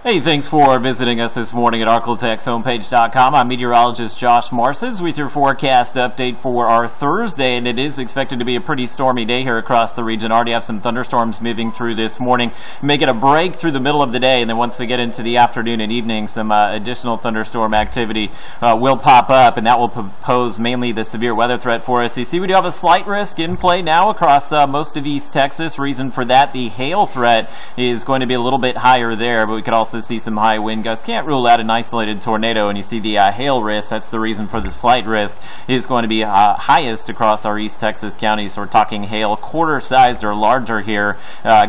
Hey, thanks for visiting us this morning at ArklateXHomepage.com. I'm meteorologist Josh Marces with your forecast update for our Thursday, and it is expected to be a pretty stormy day here across the region. Already have some thunderstorms moving through this morning. Make it a break through the middle of the day, and then once we get into the afternoon and evening, some additional thunderstorm activity will pop up, and that will pose mainly the severe weather threat for us. You see, we do have a slight risk in play now across most of East Texas. Reason for that, the hail threat is going to be a little bit higher there, but we could also see some high wind gusts. Can't rule out an isolated tornado, and you see the hail risk. That's the reason for the slight risk is going to be highest across our East Texas counties. So we're talking hail quarter-sized or larger here.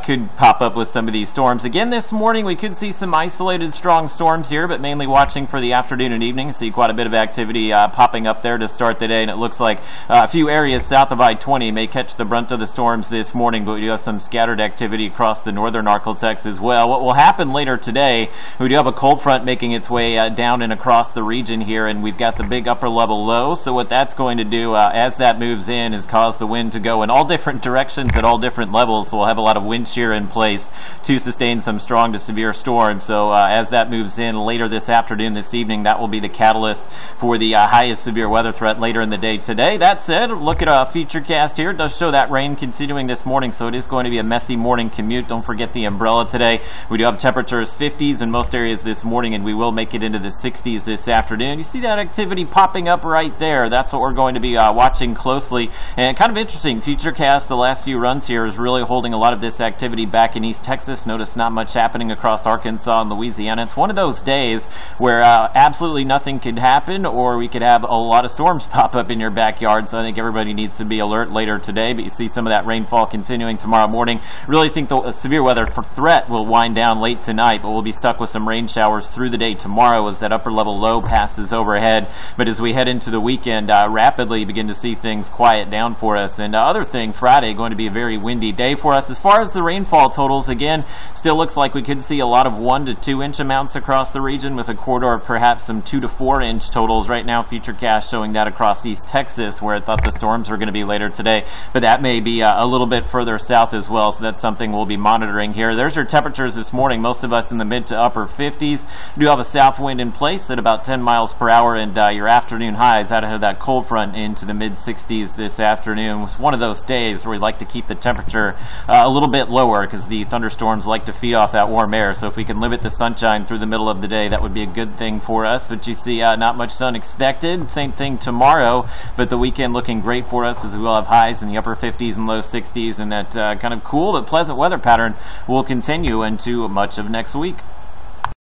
Could pop up with some of these storms. Again, this morning we could see some isolated strong storms here, but mainly watching for the afternoon and evening. See quite a bit of activity popping up there to start the day, and it looks like a few areas south of I-20 may catch the brunt of the storms this morning, but we do have some scattered activity across the northern Arklatex as well. What will happen later today, we do have a cold front making its way down and across the region here, and we've got the big upper level low. So what that's going to do as that moves in is cause the wind to go in all different directions at all different levels. So we'll have a lot of wind shear in place to sustain some strong to severe storms. So as that moves in later this afternoon, this evening, that will be the catalyst for the highest severe weather threat later in the day today. That said, look at a feature cast here. It does show that rain continuing this morning, so it is going to be a messy morning commute. Don't forget the umbrella today. We do have temperatures 50s in most areas this morning, and we will make it into the 60s this afternoon. You see that activity popping up right there. That's what we're going to be watching closely. And kind of interesting, Futurecast the last few runs here is really holding a lot of this activity back in East Texas. Notice not much happening across Arkansas and Louisiana. It's one of those days where absolutely nothing could happen, or we could have a lot of storms pop up in your backyard. So I think everybody needs to be alert later today, but you see some of that rainfall continuing tomorrow morning. Really think the severe weather threat will wind down late tonight, but we'll be stuck with some rain showers through the day tomorrow as that upper level low passes overhead. But as we head into the weekend, rapidly begin to see things quiet down for us. And other thing, Friday going to be a very windy day for us. As far as the rainfall totals, again, still looks like we could see a lot of 1 to 2 inch amounts across the region, with a corridor of perhaps some 2 to 4 inch totals. Right now, Futurecast showing that across East Texas, where I thought the storms were going to be later today, but that may be a little bit further south as well. So that's something we'll be monitoring here. There's our temperatures this morning. Most of us in the mid to upper 50s. We do have a south wind in place at about 10 miles per hour, and your afternoon highs out of that cold front into the mid 60s this afternoon. It's one of those days where we like to keep the temperature a little bit lower because the thunderstorms like to feed off that warm air. So if we can limit the sunshine through the middle of the day, that would be a good thing for us. But you see not much sun expected. Same thing tomorrow, but the weekend looking great for us as we will have highs in the upper 50s and low 60s, and that kind of cool but pleasant weather pattern will continue into much of next week.